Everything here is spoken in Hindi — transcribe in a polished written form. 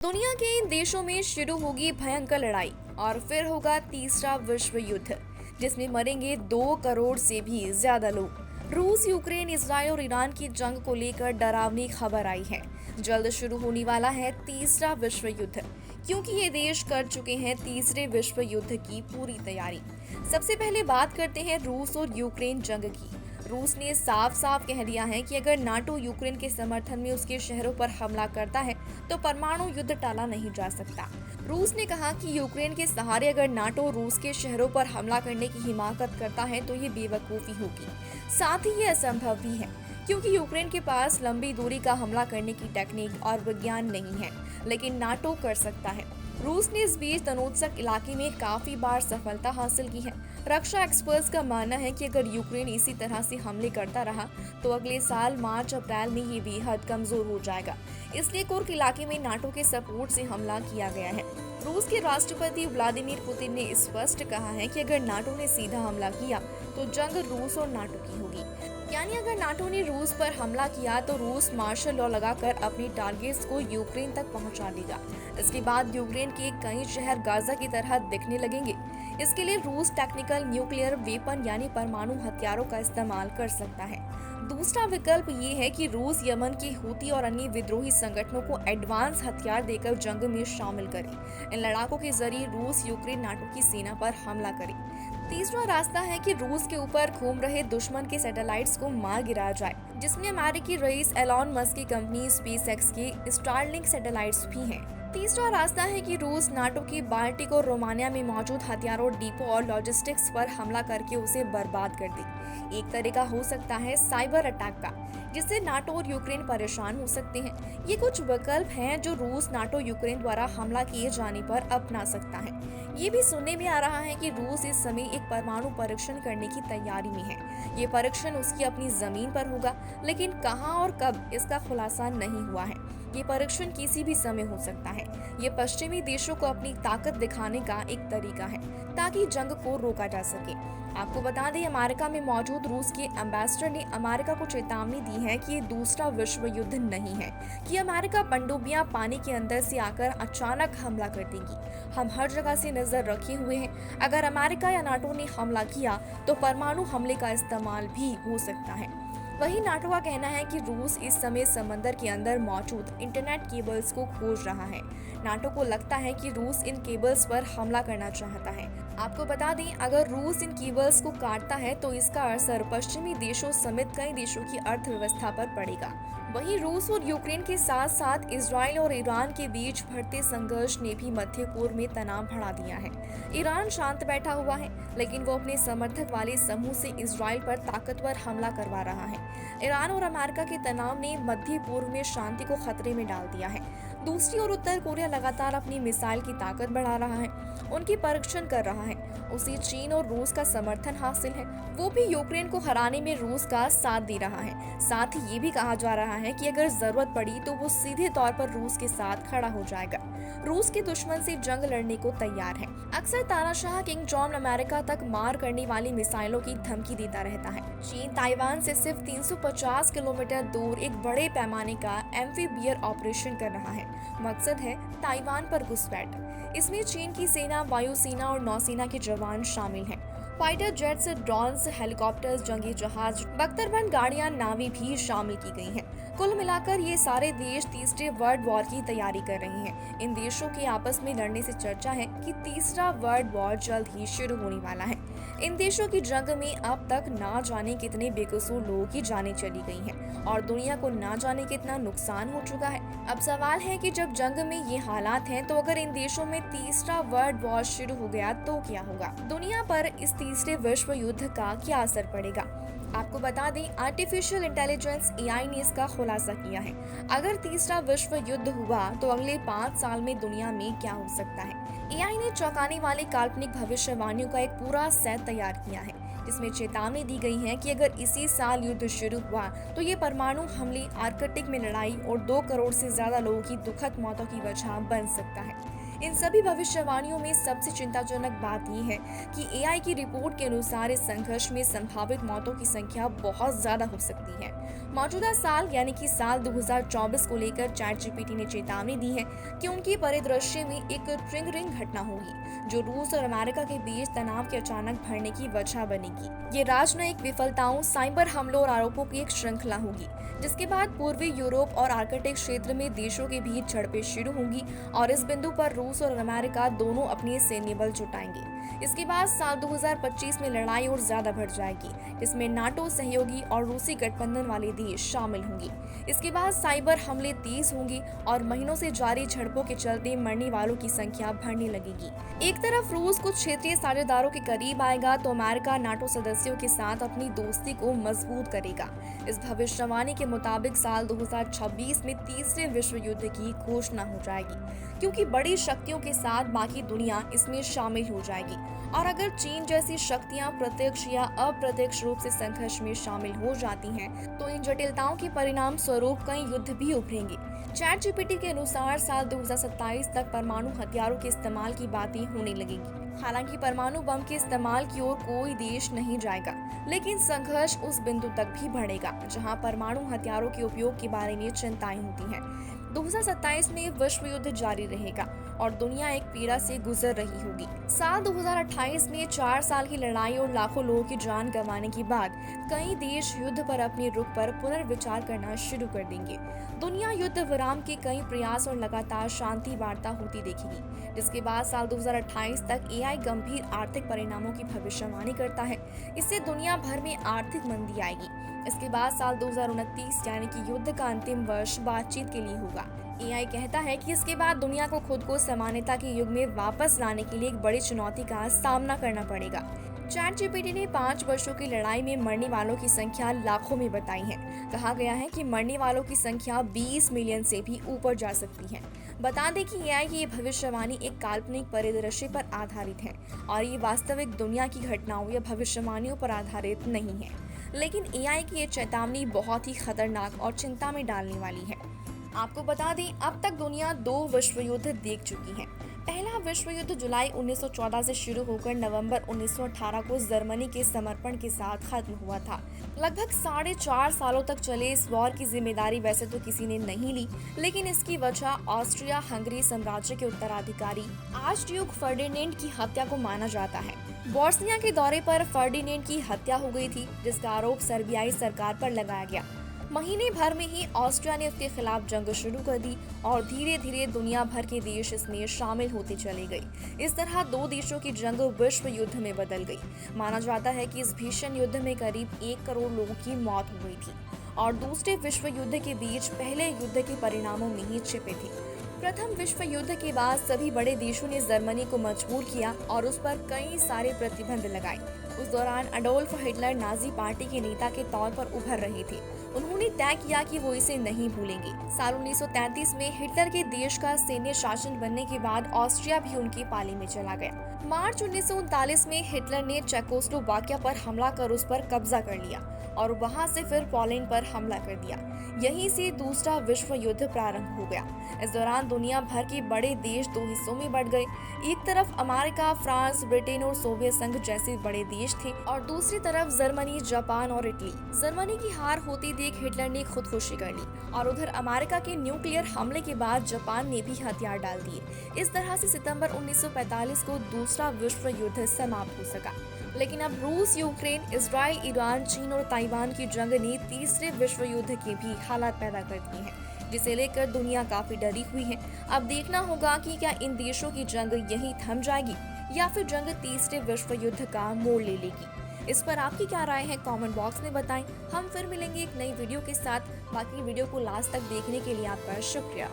दुनिया के इन देशों में शुरू होगी भयंकर लड़ाई और फिर होगा तीसरा विश्व युद्ध, जिसमें मरेंगे 2 करोड़ से भी ज्यादा लोग। रूस, यूक्रेन, इसराइल और ईरान की जंग को लेकर डरावनी खबर आई है। जल्द शुरू होने वाला है तीसरा विश्व युद्ध, क्योंकि ये देश कर चुके हैं तीसरे विश्व युद्ध की पूरी तैयारी। सबसे पहले बात करते हैं रूस और यूक्रेन जंग की। रूस ने साफ साफ कह दिया है कि अगर नाटो यूक्रेन के समर्थन में उसके शहरों पर हमला करता है तो परमाणु युद्ध टाला नहीं जा सकता। रूस ने कहा कि यूक्रेन के सहारे अगर नाटो रूस के शहरों पर हमला करने की हिमाकत करता है तो ये बेवकूफ़ी होगी। साथ ही ये असंभव भी है, क्योंकि यूक्रेन के पास लंबी दूरी का हमला करने की टेक्निक और विज्ञान नहीं है, लेकिन नाटो कर सकता है। रूस ने इस बीच तनोत्सक इलाके में काफी बार सफलता हासिल की है। रक्षा एक्सपर्ट्स का मानना है कि अगर यूक्रेन इसी तरह से हमले करता रहा तो अगले साल मार्च अप्रैल में ये बेहद कमजोर हो जाएगा। इसलिए कुर्क इलाके में नाटो के सपोर्ट से हमला किया गया है। रूस के राष्ट्रपति व्लादिमीर पुतिन ने स्पष्ट कहा है कि अगर नाटो ने सीधा हमला किया तो जंग रूस और नाटो की होगी। यानी अगर नाटो ने रूस पर हमला किया तो रूस मार्शल लॉ लगाकर अपने टारगेट्स को यूक्रेन तक पहुंचा देगा। इसके बाद यूक्रेन के कई शहर गाजा की तरह दिखने लगेंगे। इसके लिए रूस टेक्निकल न्यूक्लियर वेपन यानी परमाणु हथियारों का इस्तेमाल कर सकता है। दूसरा विकल्प ये है कि रूस यमन के हूती और अन्य विद्रोही संगठनों को एडवांस हथियार देकर जंग में शामिल करे। इन लड़ाकों के जरिए रूस यूक्रेन नाटो की सेना पर हमला करे। तीसरा रास्ता है कि रूस के ऊपर घूम रहे दुश्मन के सैटेलाइट्स को मार गिराया जाए, जिसमें अमेरिकी रईस एलॉन मस्क की कंपनी स्पेसएक्स के स्टारलिंक सैटेलाइट्स भी हैं। तीसरा रास्ता है कि रूस नाटो की बाल्टिक और रोमानिया में मौजूद हथियारों, डिपो और लॉजिस्टिक्स पर हमला करके उसे बर्बाद कर दे। एक तरीका हो सकता है साइबर अटैक का, जिससे नाटो और यूक्रेन परेशान हो सकते हैं। ये कुछ विकल्प हैं जो रूस नाटो यूक्रेन द्वारा हमला किए जाने पर अपना सकता है। ये भी सुनने में आ रहा है कि रूस इस समय एक परमाणु परीक्षण करने की तैयारी में है। ये परीक्षण उसकी अपनी जमीन पर होगा, लेकिन कहाँ और कब इसका खुलासा नहीं हुआ है। ये परीक्षण किसी भी समय हो सकता है। ये पश्चिमी देशों को अपनी ताकत दिखाने का एक तरीका है, ताकि जंग को रोका जा सके। आपको बता दें, अमेरिका में मौजूद रूस के एम्बेसडर ने अमेरिका को चेतावनी दी है कि ये दूसरा विश्व युद्ध नहीं है, कि अमेरिका पनडुब्बियां पानी के अंदर से आकर अचानक हमला कर देगी। हम हर जगह से नजर रखे हुए हैं। अगर अमेरिका या नाटो ने हमला किया तो परमाणु हमले का इस्तेमाल भी हो सकता है। वहीं नाटो का कहना है कि रूस इस समय समंदर के अंदर मौजूद इंटरनेट केबल्स को खोज रहा है। नाटो को लगता है कि रूस इन केबल्स पर हमला करना चाहता है। आपको बता दें, अगर रूस इन केबल्स को काटता है तो इसका असर पश्चिमी देशों समेत कई देशों की अर्थव्यवस्था पर पड़ेगा। वहीं रूस और यूक्रेन के साथ साथ इजराइल और ईरान के बीच बढ़ते संघर्ष ने भी मध्य पूर्व में तनाव बढ़ा दिया है। ईरान शांत बैठा हुआ है, लेकिन वो अपने समर्थक वाले समूह से इजराइल पर ताकतवर हमला करवा रहा है। ईरान और अमेरिका के तनाव ने मध्य पूर्व में शांति को खतरे में डाल दिया है। दूसरी ओर उत्तर कोरिया लगातार अपनी मिसाइल की ताकत बढ़ा रहा है, उनकी परीक्षण कर रहा है। उसे चीन और रूस का समर्थन हासिल है। वो भी यूक्रेन को हराने में रूस का साथ दे रहा है। साथ ही ये भी कहा जा रहा है कि अगर जरूरत पड़ी तो वो सीधे तौर पर रूस के साथ खड़ा हो जाएगा। रूस के दुश्मन से जंग लड़ने को तैयार है। अक्सर तानाशाह किंग जॉन अमेरिका तक मार करने वाली मिसाइलों की धमकी देता रहता है। चीन ताइवान से सिर्फ 350 किलोमीटर दूर एक बड़े पैमाने का एम्फीबियर ऑपरेशन कर रहा है। मकसद है ताइवान पर घुसपैठ। इसमें चीन की सेना, वायुसेना और नौसेना के जवान शामिल हैं। फाइटर जेट्स, ड्रोन्स, हेलीकॉप्टर्स, जंगी जहाज, बख्तरबंद गाड़ियां, नावें भी शामिल की गई हैं। कुल मिलाकर ये सारे देश तीसरे वर्ल्ड वॉर की तैयारी कर रहे हैं। इन देशों के आपस में लड़ने से चर्चा है कि तीसरा वर्ल्ड वॉर जल्द ही शुरू होने वाला है। इन देशों की जंग में अब तक ना जाने कितने बेकसूर लोगों की जानें चली गई हैं और दुनिया को ना जाने कितना नुकसान हो चुका है। अब सवाल है कि जब जंग में ये हालात हैं तो अगर इन देशों में तीसरा वर्ल्ड वॉर शुरू हो गया तो क्या होगा? दुनिया पर इस तीसरे विश्व युद्ध का क्या असर पड़ेगा? आपको बता दें, आर्टिफिशियल इंटेलिजेंस एआई ने इसका खुलासा किया है। अगर तीसरा विश्व युद्ध हुआ तो अगले 5 साल में दुनिया में क्या हो सकता है? एआई ने चौंकाने वाली काल्पनिक भविष्यवाणियों का एक पूरा सेट तैयार किया है, जिसमें चेतावनी दी गई है कि अगर इसी साल युद्ध शुरू हुआ तो ये परमाणु हमले, आर्कटिक में लड़ाई और 2 करोड़ से ज्यादा लोगों की दुखद मौतों की वजह बन सकता है। इन सभी भविष्यवाणियों में सबसे चिंताजनक बात ये है कि एआई की रिपोर्ट के अनुसार इस संघर्ष में संभावित मौतों की संख्या बहुत ज्यादा हो सकती है। मौजूदा साल यानी कि साल 2024 को लेकर चैटजीपीटी ने चेतावनी दी है कि उनके परिदृश्य में एक ट्रिगरिंग घटना होगी जो रूस और अमेरिका के बीच तनाव के अचानक बढ़ने की वजह बनेगी। ये राजनयिक विफलताओं, साइबर हमलों और आरोपों की एक श्रृंखला होगी जिसके बाद पूर्वी यूरोप और आर्कटिक क्षेत्र में देशों के बीच झड़पें शुरू होंगी और इस बिंदु पर रूस और अमेरिका दोनों अपने सैन्य बल जुटाएंगे। इसके बाद साल 2025 में लड़ाई और ज्यादा बढ़ जाएगी जिसमें नाटो सहयोगी और रूसी गठबंधन वाले देश शामिल होंगे। इसके बाद साइबर हमले तेज होंगे और महीनों से जारी झड़पों के चलते मरने वालों की संख्या बढ़ने लगेगी। एक तरफ रूस कुछ क्षेत्रीय साझेदारों के करीब आएगा तो अमेरिका नाटो सदस्यों के साथ अपनी दोस्ती को मजबूत करेगा। इस भविष्यवाणी के मुताबिक साल 2026 में तीसरे विश्व युद्ध की घोषणा हो जाएगी क्योंकि बड़ी शक्तियों के साथ बाकी दुनिया इसमें शामिल हो जाएगी और अगर चीन जैसी शक्तियां प्रत्यक्ष या अप्रत्यक्ष रूप से संघर्ष में शामिल हो जाती हैं, तो इन जटिलताओं के परिणाम स्वरूप कई युद्ध भी उभरेंगे। चैटजीपीटी के अनुसार साल 2027 तक परमाणु हथियारों के इस्तेमाल की बातें होने लगेगी। हालांकि परमाणु बम के इस्तेमाल की ओर कोई देश नहीं जाएगा, लेकिन संघर्ष उस बिंदु तक भी बढ़ेगा जहां परमाणु हथियारों के उपयोग के बारे में चिंताएं होती हैं। 2027 में विश्व युद्ध जारी रहेगा और दुनिया एक पीड़ा से गुजर रही होगी। साल 2028 में 4 साल की लड़ाई और लाखों लोगों की जान गंवाने के बाद कई देश युद्ध पर अपने रुख पर पुनर्विचार करना शुरू कर देंगे। दुनिया युद्ध विराम के कई प्रयास और लगातार शांति वार्ता होती देखेगी, जिसके बाद साल 2028 तक एआई गंभीर आर्थिक परिणामों की भविष्यवाणी करता है। इससे दुनिया भर में आर्थिक मंदी आएगी। इसके बाद साल 2029 यानी कि युद्ध का अंतिम वर्ष बातचीत के लिए होगा। एआई कहता है कि इसके बाद दुनिया को खुद को सामान्यता के युग में वापस लाने के लिए एक बड़ी चुनौती का सामना करना पड़ेगा। चैटजीपीटी ने 5 वर्षों की लड़ाई में मरने वालों की संख्या लाखों में बताई है। कहा गया है कि मरने वालों की संख्या 20 मिलियन से भी ऊपर जा सकती है। बता दें कि एआई की ये भविष्यवाणी एक काल्पनिक परिदृश्य पर आधारित है और ये वास्तविक दुनिया की घटनाओं या भविष्यवाणियों पर आधारित नहीं है। लेकिन एआई की ये चेतावनी बहुत ही खतरनाक और चिंता में डालने वाली है। आपको बता दें, अब तक दुनिया 2 विश्व युद्ध देख चुकी है। पहला विश्व युद्ध जुलाई 1914 से शुरू होकर नवंबर 1918 को जर्मनी के समर्पण के साथ खत्म हुआ था। लगभग 4.5 सालों तक चले इस वॉर की जिम्मेदारी वैसे तो किसी ने नहीं ली, लेकिन इसकी वजह ऑस्ट्रिया हंगरी साम्राज्य के उत्तराधिकारी आर्चड्यूक फर्डिनेंड की हत्या को माना जाता है। बॉस्निया के दौरे पर फर्डिनेंड की हत्या हो गई थी, जिसका आरोप सर्बियाई सरकार पर लगाया गया। महीने भर में ही ऑस्ट्रिया ने उसके खिलाफ जंग शुरू कर दी और धीरे धीरे दुनिया भर के देश इसमें शामिल होते चले गए। इस तरह 2 देशों की जंग विश्व युद्ध में बदल गई। माना जाता है कि इस भीषण युद्ध में करीब 1 करोड़ लोगों की मौत हो गई थी और दूसरे विश्व युद्ध के बीच पहले युद्ध के परिणामों में ही छिपे थे। प्रथम विश्व युद्ध के बाद सभी बड़े देशों ने जर्मनी को मजबूर किया और उस पर कई सारे प्रतिबंध लगाए। उस दौरान अडोल्फ हिटलर नाजी पार्टी के नेता के तौर पर उभर रहे थे। उन्होंने तय किया कि वो इसे नहीं भूलेंगे। साल 1933 में हिटलर के देश का सैन्य शासन बनने के बाद ऑस्ट्रिया भी उनके पाले में चला गया। मार्च 1939 में हिटलर ने चेकोस्लोवाकिया पर हमला कर उस पर कब्जा कर लिया और वहां से फिर पोलैंड पर हमला कर दिया। यहीं से दूसरा विश्व युद्ध प्रारंभ हो गया। इस दौरान दुनिया भर के बड़े देश 2 हिस्सों में बढ़ गए। एक तरफ अमेरिका, फ्रांस, ब्रिटेन और सोवियत संघ जैसे बड़े देश थे और दूसरी तरफ जर्मनी, जापान और इटली। जर्मनी की हार होती देख हिटलर ने खुदकुशी कर ली और उधर अमेरिका के न्यूक्लियर हमले के बाद जापान ने भी हथियार डाल दिए। इस तरह से सितंबर 1945 को दूसरा विश्व युद्ध समाप्त हो सका। लेकिन अब रूस, यूक्रेन, इजराइल, ईरान, चीन और ताइवान की जंग ने तीसरे विश्व युद्ध के भी हालात पैदा कर दिए हैं, जिसे लेकर दुनिया काफी डरी हुई है। अब देखना होगा कि क्या इन देशों की जंग यहीं थम जाएगी या फिर जंग तीसरे विश्व युद्ध का मोड़ ले लेगी। इस पर आपकी क्या राय है, कमेंट बॉक्स में बताएं। हम फिर मिलेंगे एक नई वीडियो के साथ। बाकी वीडियो को लास्ट तक देखने के लिए आपका शुक्रिया।